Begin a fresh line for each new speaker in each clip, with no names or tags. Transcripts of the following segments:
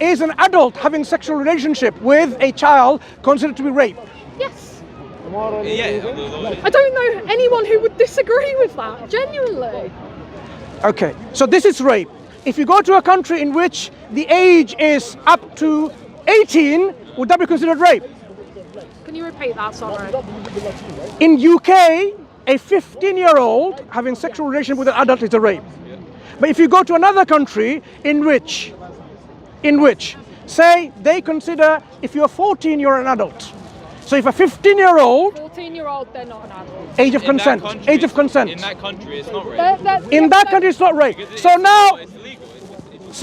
is an adult having sexual relationship with a child considered to be rape?
Yes.
Yeah.
I don't know anyone who would disagree with that, genuinely.
Okay, so this is rape. If you go to a country in which the age is up to 18, would that be considered rape?
Can you repeat that, sorry?
In UK, a 15-year-old having sexual relationship with an adult is a rape. But if you go to another country in which, say, they consider if you're 14, you're an adult. So if a 15-year-old...
14-year-old, they're not an adult.
Age of consent. Age of consent.
In that country, it's not rape.
In that country, it's not rape. So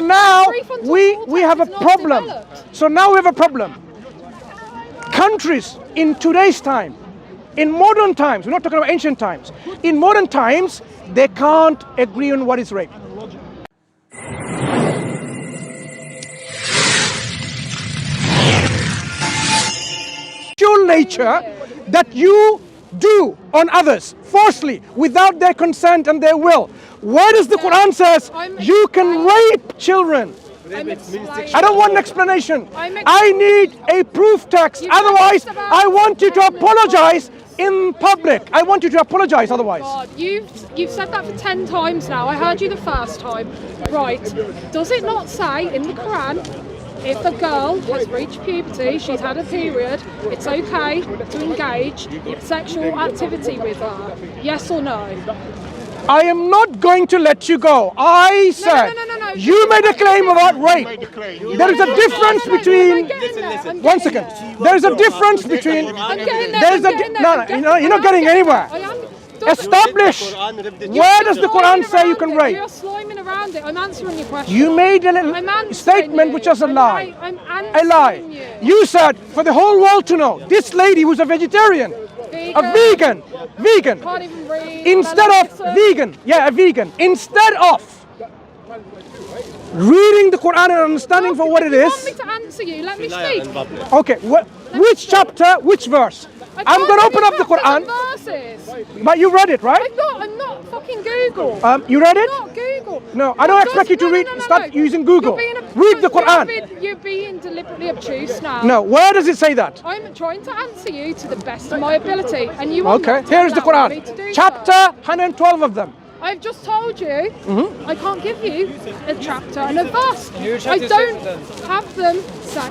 now we have a problem. So now we have a problem. Countries in today's time, in modern times, we're not talking about ancient times, in modern times, they can't agree on what is rape. Nature that you do on others forcefully without their consent and their will. Where does the Quran says you can rape children? I don't want an explanation. I need a proof text. Otherwise, I want you to apologize in public. I want you to apologize otherwise.
God, you've said that for 10 times now. I heard you the first time. Right. Does it not say in the Quran, if a girl has reached puberty, she's had a period, it's okay to engage in sexual activity with her? Yes or no?
I am not going to let you go. I said,
no.
You made a claim about rape. There is a difference between... One second. There is a difference between... You're not getting anywhere. Establish. Where does the Quran say you can rape?
You're sliming around it. I'm answering your question.
You made a statement which was a lie. A lie. You said for the whole world to know, this lady was a vegetarian, a vegan.
Can't even read.
Instead of vegan, a vegan. Instead of reading the Quran and understanding for what it is.
You want me to answer you? Let me speak.
Okay, which chapter, which verse? I'm going to open up the Quran. But you read it, right?
I'm not fucking Google.
You read it?
I'm not Google.
No, I don't expect you to read. Start using Google. Read the Quran.
You're being deliberately obtuse now.
No, where does it say that?
I'm trying to answer you to the best of my ability, and you.
Okay, here is the Quran. Chapter 112 of them.
I've just told you, I can't give you a chapter and a verse. I don't have them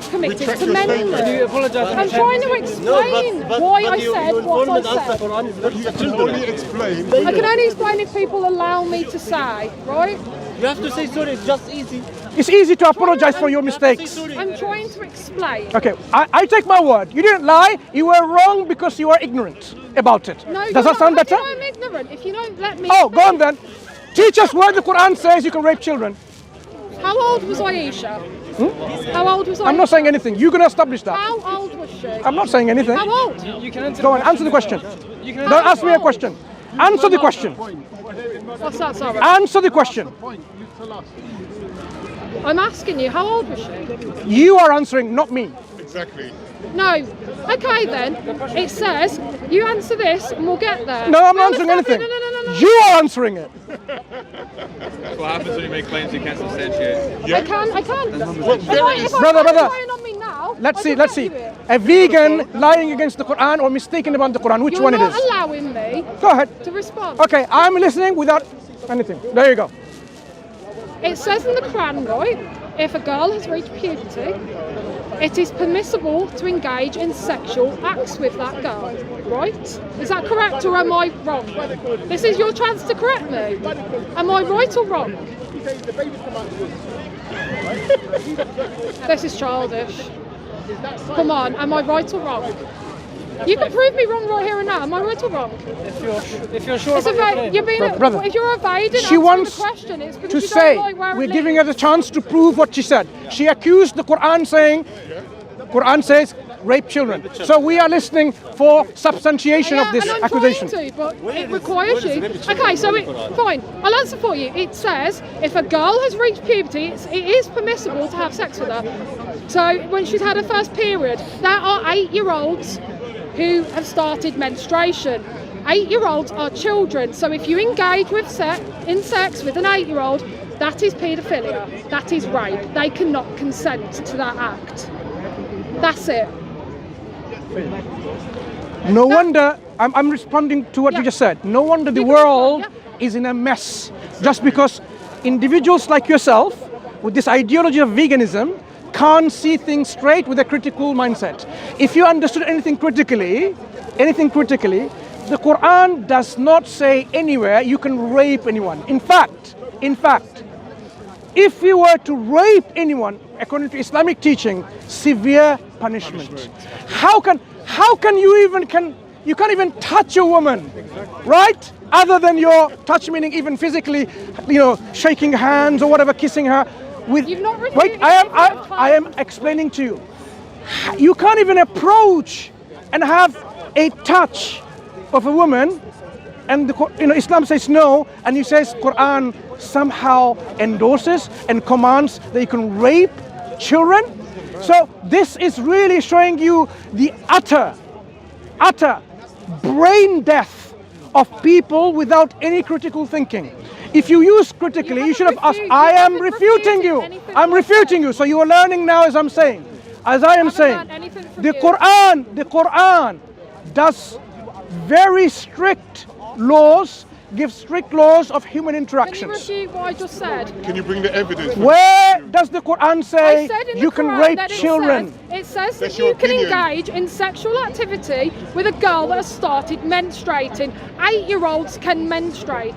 committed to memory. I'm trying to explain why I said what I said. I can only explain if people allow me to say, right?
You have to say sorry, it's just easy.
It's easy to apologize for your mistakes.
I'm trying to explain.
Okay, I take my word. You didn't lie. You were wrong because you were ignorant about it.
No,
does that sound better?
I'm ignorant. If you don't let me.
Oh, go on then. Teach us where the Quran says you can rape children.
How old was Aisha? How old was Aisha?
I'm not saying anything. You're going to establish that.
How old was she?
I'm not saying anything.
How old?
Go on, answer the question. Don't ask me a question. Answer the question.
What's that, sorry?
Answer the question.
I'm asking you, how old was she?
You are answering, not me.
Exactly.
No. Okay then. It says, you answer this and we'll get there.
No, I'm not answering anything.
No.
You are answering it.
That's what happens when you make claims you can't substantiate.
Yeah.
I can.
Brother.
On me now,
Let's see. A vegan lying against the Quran or mistaken about the Quran, which one it is?
You're not allowing me
Go ahead.
to respond.
Okay, I'm listening without anything. There you go.
It says in the Quran, right, if a girl has reached puberty, it is permissible to engage in sexual acts with that girl, right? Is that correct or am I wrong? This is your chance to correct me. Am I right or wrong? This is childish. Come on, am I right or wrong? You can prove me wrong right here and now. Am I right or wrong?
If you're sure about your claim.
Brother,
if you're evading
she wants
the question, it's because
to
you
say
don't like where
we're
it
giving
leads.
her the chance to prove what she said. She accused the Quran saying, Quran says rape children. So we are listening for substantiation of this
and I'm
accusation.
trying to, but it requires you. Okay, so fine. I'll answer for you. It says if a girl has reached puberty, it is permissible to have sex with her. So when she's had her first period, there are 8-year-olds who have started menstruation. 8-year-olds are children, so if you engage with sex with an 8-year-old, That is paedophilia. That is rape. They cannot consent to that act. That's it.
No wonder, I'm responding to what you just said. No wonder the world is in a mess. Just because individuals like yourself, with this ideology of veganism, can't see things straight with a critical mindset. If you understood anything critically, the Quran does not say anywhere you can rape anyone. In fact, if you were to rape anyone, according to Islamic teaching, severe punishment. How can you you can't even touch a woman, right? Other than your touch, meaning even physically, shaking hands or whatever, kissing her.
You've not really
Wait, I am explaining to you. You can't even approach and have a touch of a woman, and Islam says no, and you says Quran somehow endorses and commands that you can rape children. So this is really showing you the utter brain death of people without any critical thinking. If you use critically, you should have asked. I am refuting you. I'm refuting you. So you are learning now, as I'm saying. As I am saying, the Quran does very strict laws, gives strict laws of human interactions.
Can you repeat what I just said?
Can you bring the evidence?
Where does the Quran say you can rape children?
It says that you can engage in sexual activity with a girl that has started menstruating. 8-year-olds can menstruate.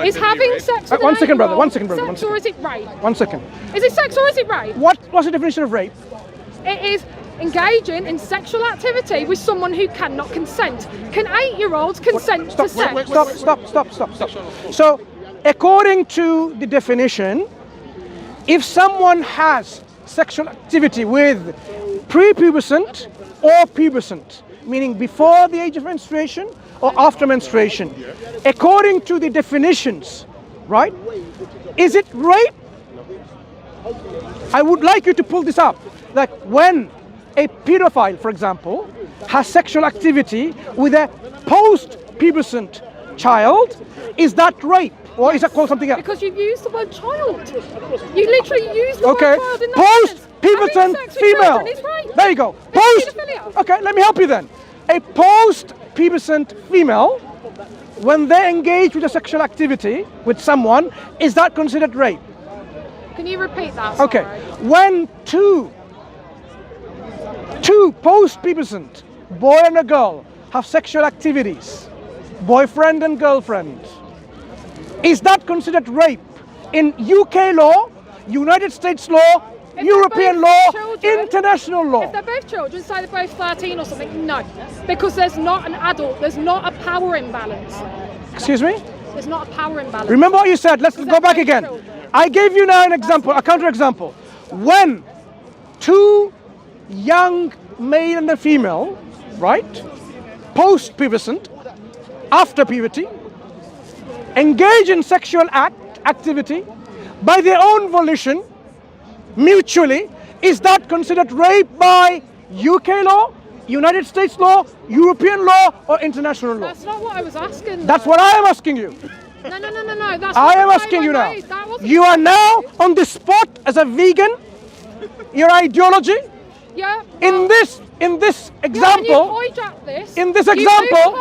Is having sex with
One second, brother.
sex or is it rape?
1 second.
Is it sex or is it rape?
What's the definition of rape?
It is engaging in sexual activity with someone who cannot consent. Can 8-year-olds consent to sex?
Stop. So, according to the definition, if someone has sexual activity with prepubescent or pubescent, meaning before the age of menstruation or after menstruation, according to the definitions, right? Is it rape? I would like you to pull this up. Like when a pedophile, for example, has sexual activity with a post-pubescent child, is that rape? Or is that called something else?
Because you've used the word child. You literally used the word child in that
Post-pubescent female. There you go. Okay, let me help you then. A post-pubescent female, when they engage with a sexual activity with someone, is that considered rape?
Can you repeat that?
Okay. When two post-pubescent, boy and a girl, have sexual activities, boyfriend and girlfriend, is that considered rape? In UK law, United States law, European law, international law.
If they're both children, say they're both 13 or something, no. Because there's not an adult, there's not a power imbalance.
Excuse me?
There's not a power imbalance.
Remember what you said, let's go back again. I gave you now an example, a counter example. When two young male and a female, right, post-pubescent, after puberty, engage in sexual activity by their own volition, mutually, is that considered rape by UK law, United States law, European law, or international law?
That's not what I was asking.
That's what I am asking you.
No. That's
I am asking you now. You are now on the spot as a vegan. Your ideology.
Yeah.
In this example.
You hijacked this.
In this example,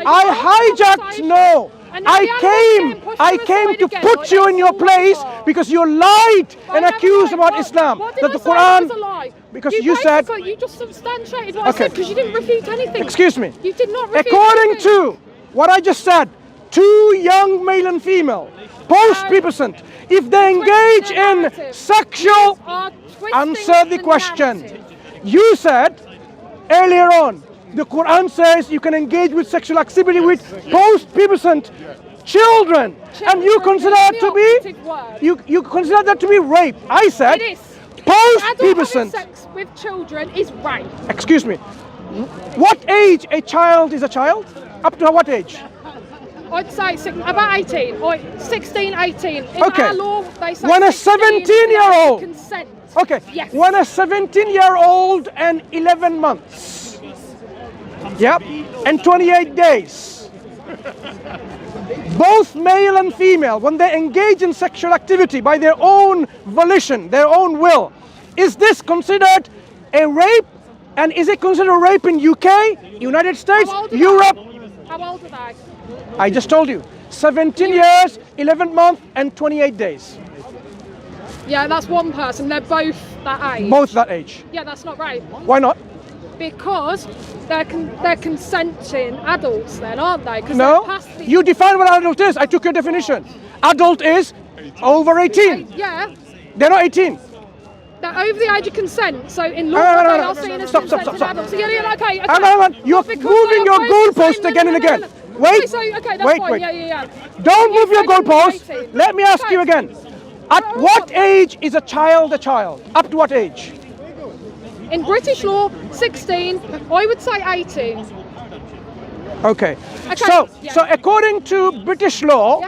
I hijacked. No. I came to put you in your place because you lied and accused about Islam.
That the Quran was a lie.
Because you said
you just substantiated what I said because you didn't refute anything.
Excuse me.
You did not refute
According
anything.
to what I just said, two young male and female, post-pubescent, if they engage in sexual, answer the question. You said earlier on, the Quran says you can engage with sexual activity with post-pubescent children, and you consider that to be you consider that to be rape. I said post-pubescent
sex with children is rape.
Excuse me. What age a child is a child? Up to what age?
I'd say about 18, or 16, 18. In our law, they say
when a 17-year-old
consent.
Okay.
Yes.
When a 17-year-old and 11 months. Yep. And 28 days. both male and female, when they engage in sexual activity by their own volition, their own will, is this considered a rape? And is it considered a rape in UK, United States, Europe?
How old are they?
I just told you, 17 years, 11 months, and 28 days.
Yeah, that's one person. They're both that age.
Both that age.
Yeah, that's not rape.
Why not?
Because they're consenting adults then, aren't they?
No, you define what adult is. I took your definition. Adult is over 18.
Yeah.
They're not 18.
They're over the age of consent, so in law they are seen as consenting adults. So yeah, okay.
Hang on. You're moving your goalpost again and again. Wait,
okay, that's fine.
wait.
Yeah.
Don't move your goalpost. Let me ask you again. At what age is a child a child? Up to what age?
In British law, 16. I would say 18.
Okay. So according to British law,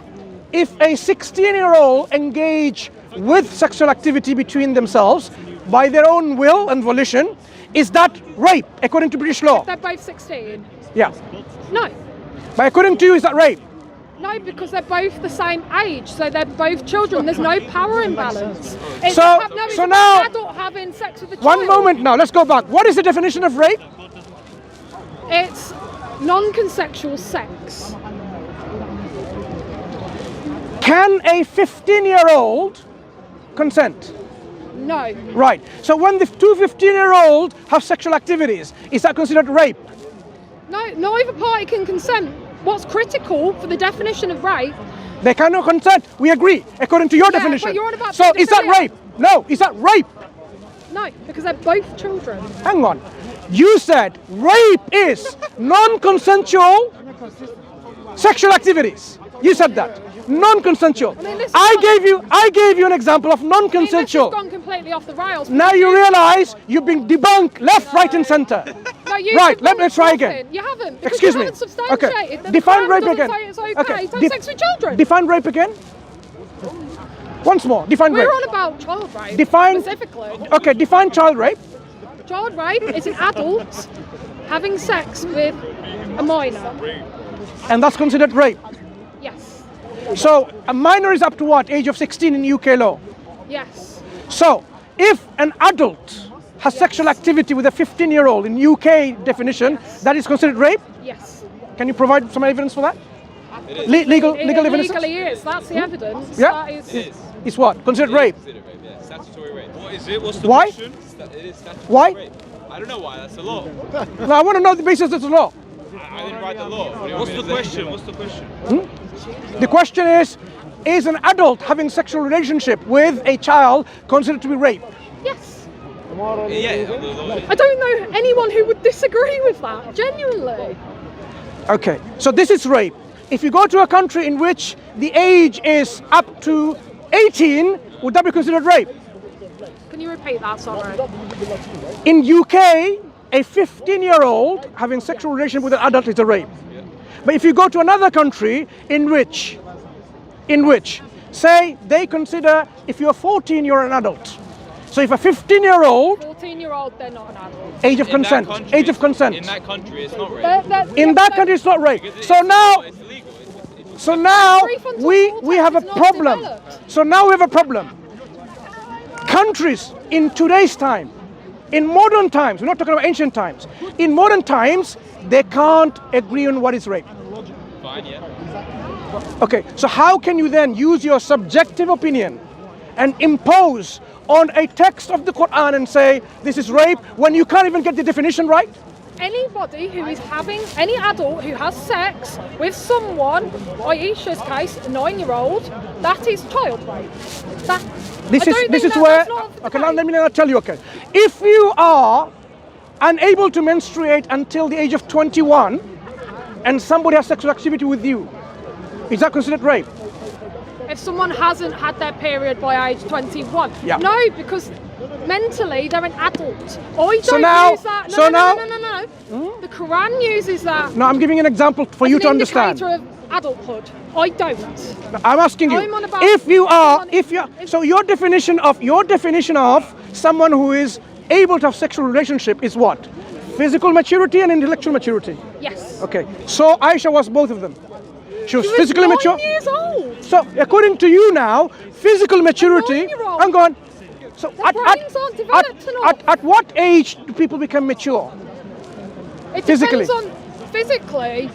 if a 16-year-old engage with sexual activity between themselves by their own will and volition, is that rape according to British law?
If they're both 16.
Yeah.
No.
But according to you, is that rape?
No, because they're both the same age, so they're both children. There's no power imbalance. It's
So now,
an adult having sex with a child.
One moment now, let's go back. What is the definition of rape?
It's non-consensual sex.
Can a 15-year-old consent?
No.
Right. So when the two 15-year-olds have sexual activities, is that considered rape?
No, neither party can consent. What's critical for the definition of rape?
They cannot consent. We agree, according to your definition.
But you're on about
so is that rape? No. Is that rape?
No, because they're both children.
Hang on. You said rape is non-consensual sexual activities. You said that. Non-consensual. I gave you an example of non-consensual.
This has gone completely off the rails.
Now you realise you've been debunked left, right, and centre.
No,
right. Let's try again.
You haven't.
Excuse me.
Okay.
Define rape again.
It's okay. To have sex with children.
Define rape again. Once more. Define rape.
We're on about child rape.
Define
specifically.
Okay. Define child rape.
Child rape is an adult having sex with a minor.
And that's considered rape.
Yes.
So a minor is up to what? Age of 16 in UK law?
Yes.
So if an adult has sexual activity with a 15-year-old in UK definition, that is considered rape?
Yes.
Can you provide some evidence for that? Legal evidence?
Legally is. That's the evidence.
Yeah. It's what? Considered rape?
Statutory rape. What is it? What's the
Why?
question? It is statutory
Why?
rape. I don't know why. That's the law.
No, I want to know the basis of the law.
I didn't write the law. What's the question? What's the question?
The question is an adult having sexual relationship with a child considered to be rape?
Yes.
Yeah.
I don't know anyone who would disagree with that, genuinely.
Okay, so this is rape. If you go to a country in which the age is up to 18, would that be considered rape?
Can you repeat that, sorry?
In UK, a 15-year-old having sexual relation with an adult is a rape. But if you go to another country in which, say, they consider if you're 14, you're an adult. So if a 15-year-old...
14-year-old, they're not an adult.
Age of consent. Age of consent.
In that country, it's not rape.
In that country, it's not rape. So now... So now we have a problem. So now we have a problem. Countries in today's time, in modern times, we're not talking about ancient times, in modern times, they can't agree on what is rape.
Fine, yeah.
Okay, so how can you then use your subjective opinion and impose on a text of the Quran and say this is rape when you can't even get the definition right?
Anybody who is having, any adult who has sex with someone, Aisha's case, a 9-year-old, that is child rape. This is where, okay, now let me tell you, okay. If you are unable to menstruate until the age of 21 and somebody has sexual activity with you, is that considered rape? If someone hasn't had their period by age 21?
Yeah.
No, because mentally they're an adult. I don't use that. No. The Quran uses that.
No, I'm giving an example for you to understand.
As an indicator of adulthood. I don't.
No, I'm asking you. So your definition of someone who is able to have sexual relationship is what? Physical maturity and intellectual maturity.
Yes.
Okay. So Aisha was both of them. She was
She was
physically
9
mature.
years old.
So according to you now, physical maturity.
9-year-old.
Hang on. So
Their brains aren't developed enough.
at what age do people become mature?
It
Physically.
depends on physically,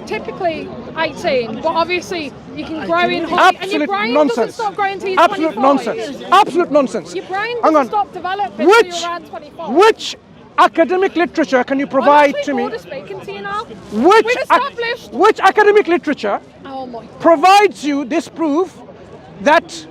typically 18, but obviously you can grow in height and your
Absolute
brain
nonsense.
doesn't stop growing until you're
Absolute
25.
nonsense. Absolute nonsense.
Your brain
Hang
doesn't
on.
stop developing until
Which
you're around 25.
which academic literature can you
I'm
provide
actually
to me?
bored of speaking to you now.
Which
We've established.
which academic literature
Oh my God.
provides you this proof that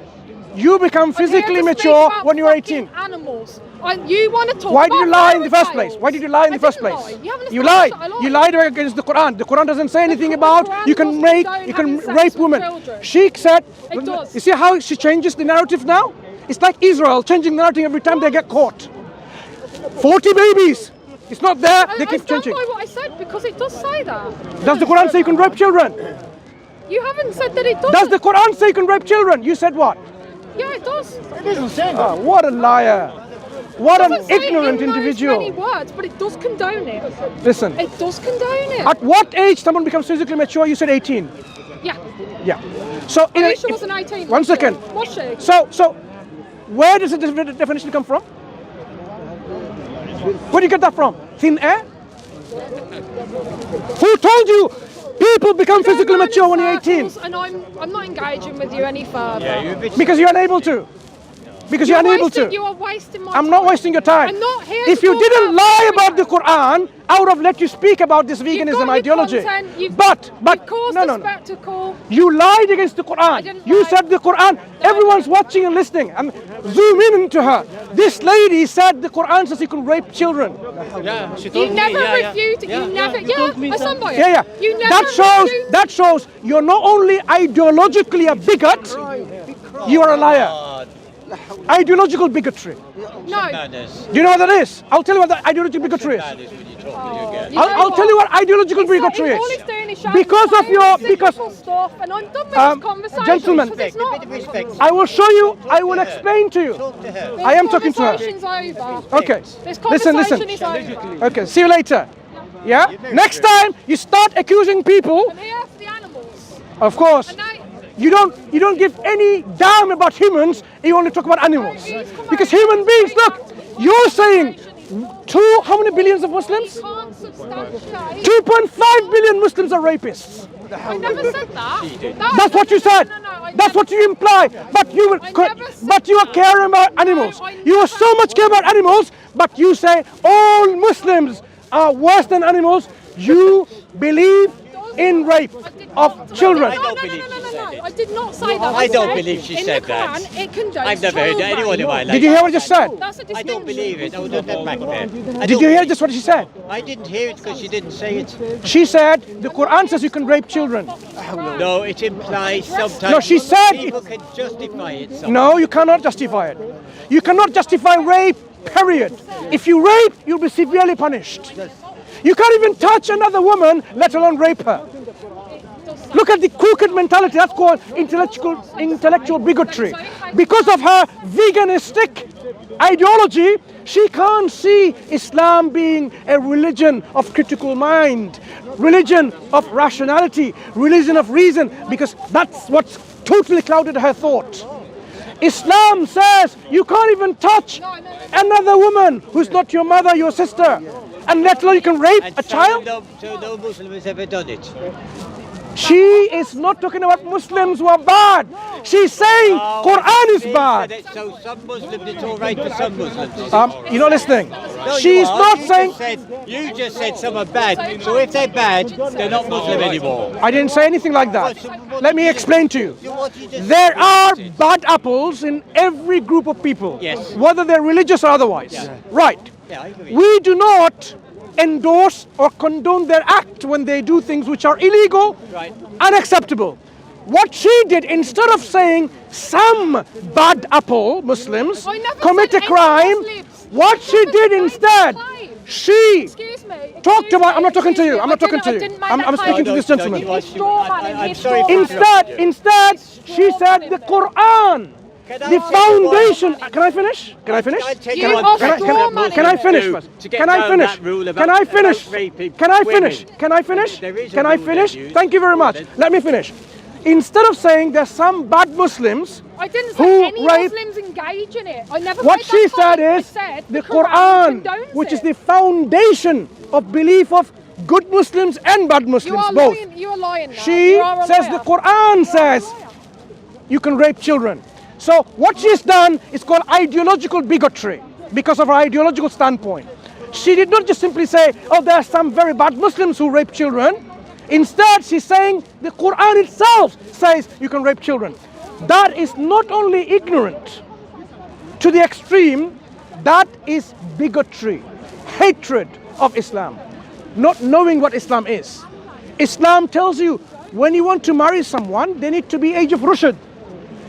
you become
I'm here
physically
to speak
mature
about
when you're
fucking
18?
Animals. And you want to talk
Why
about
did you lie in the first
fairy
place? Why did you lie in the
tales.
first
I
place?
didn't lie. You haven't
You lied.
established that I
You lied against the Quran. The Quran doesn't say anything about
Quran
you can
doesn't
rape,
condone
you can
having sex
rape
with
women.
children.
She said,
It does.
you see how she changes the narrative now? It's like Israel changing the narrative every time they get caught. 40 babies. It's not there. They
I
keep
stand
changing.
by what I said because it does say that.
Does the Quran say you can rape children?
You haven't said that it doesn't.
Does the Quran say you can rape children? You said what?
Yeah, it does.
It doesn't say that.
Ah, what a liar. What
It
an
doesn't say it
ignorant
in those many
individual.
words, but it does condone it.
Listen,
It does condone it.
at what age someone becomes physically mature? You said 18.
Yeah.
Yeah. So in
Alicia wasn't 18.
One
was she?
second.
Was she?
So, where does the definition come from? Where do you get that from? Thin air? Who told you people become physically mature when you're 18?
And I'm not engaging with you any further.
Because you're unable to. Because you're unable to.
You are wasting my
I'm
time.
not wasting your time.
I'm not here
If
to
you
talk
didn't
about
lie
fairy
about the
tales.
Quran, I would have let you speak about this
You've
veganism
got your
ideology.
content, you've
But
caused
no.
a spectacle.
You lied against the Quran.
didn't
You
lie.
said the Quran. Everyone's watching and listening. And zoom in into her. This lady said the Quran says you can rape children.
Yeah, she
You
told me.
never
yeah,
refuted.
yeah.
You never.
She told me
Yeah, I
some-
stand by it.
Yeah.
You never
That shows you're not only ideologically a bigot, you are a liar. Ideological bigotry.
No.
Do you know what that is? I'll tell you what that ideological bigotry is.
You
I'll
know
tell you what ideological
All
bigotry
it's
is.
doing is showing
Because of your
cyclical stuff, and I'm done with this conversation.
gentlemen,
because it's not.
I will show you. I will explain to you. I am talking to her.
Conversation's over.
Okay.
This
Listen.
conversation is over.
Okay. See you later. Yeah. Next time you start accusing people,
I'm here for the animals.
of course,
And now,
you don't give any damn about humans. You only talk about animals. Because human beings, look, you're saying how many billions of Muslims?
you can't substantiate.
2.5 billion Muslims are rapists.
I never said that.
That's what you said. That's what you imply. But you will,
I never said
but you are
that.
caring about animals.
No, I
You are
never
so much care about animals, but you say all Muslims are worse than animals. You believe in rape of children.
No, I did not say that.
I don't
said
believe she
in
said
the
that.
Quran, it condones
I've never heard
child
anyone in my
rape.
life.
Did you hear what I just said?
That's a
I
distinction.
don't believe it. I was not that back then.
Did you hear just what she said?
I didn't hear it because she didn't say it.
She said the Quran says you can rape children.
No, it implies sometimes.
No, she said
people can justify it. Sometimes.
No, you cannot justify it. You cannot justify rape, period. If you rape, you'll be severely punished. You can't even touch another woman, let alone rape her. Look at the crooked mentality. That's called intellectual bigotry. Because of her veganistic ideology, she can't see Islam being a religion of critical mind, religion of rationality, religion of reason, because that's what's totally clouded her thought. Islam says you can't even touch another woman who's not your mother, your sister, and let alone you can rape a child.
So no Muslim has ever done it.
She is not talking about Muslims who are bad. She's saying Quran is bad.
So some Muslims, it's all right for some Muslims.
You're not listening.
No,
She's
you are.
not
You
saying.
You just said some are bad. So if they're bad, they're not Muslim anymore.
I didn't say anything like that. Let me explain to you.
What you just
There are
said.
bad apples in every group of people,
Yes.
whether they're religious or otherwise. Right.
Yeah, I agree.
We do not endorse or condone their act when they do things which are illegal,
Right.
unacceptable. What she did, instead of saying some bad apple Muslims
I never
commit
said
a
any
crime,
Muslims.
what
I
she
never
did
made
instead,
that claim.
she
Excuse me.
talked about. I'm not talking to you. I'm not talking to
I
you.
didn't make
I'm
that
speaking to
claim.
this gentleman.
No,
He's straw man,
I'm
he's
sorry
straw
to
man.
interrupt you.
Instead, she said the Quran The foundation. Can I finish? Can I finish?
You are strawmanning.
Can I finish first? Can I finish? Can I finish? Can I finish? Can I finish? Can I finish? Thank you very much. Let me finish. Instead of saying there's some bad Muslims
I didn't
who
say any
rape,
Muslims engage in it. I never
what
made
she
that
said
point.
is
I said
the
Quran
Quran,
condones
which is
it.
the foundation of belief of good Muslims and bad Muslims,
You are
both.
lying. You are lying now.
She
You are a
says
liar.
the Quran says you can rape children. So what she's done is called ideological bigotry because of her ideological standpoint. She did not just simply say, oh, there are some very bad Muslims who rape children. Instead, she's saying the Quran itself says you can rape children. That is not only ignorant to the extreme, that is bigotry, hatred of Islam, not knowing what Islam is. Islam tells you when you want to marry someone, they need to be age of rushd.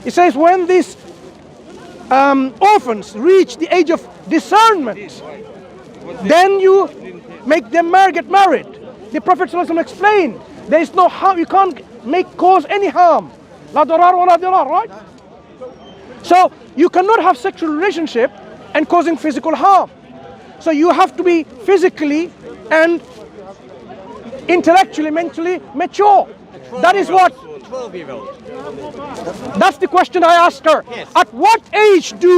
It says when these orphans reach the age of discernment, then you make them get married. The Prophet ﷺ explained there is no harm, you can't cause any harm. La darar wa la dirar, right? So you cannot have sexual relationship and causing physical harm. So you have to be physically and intellectually, mentally mature. That is what.
12-year-old.
That's the question I asked her.
Yes.
At what age do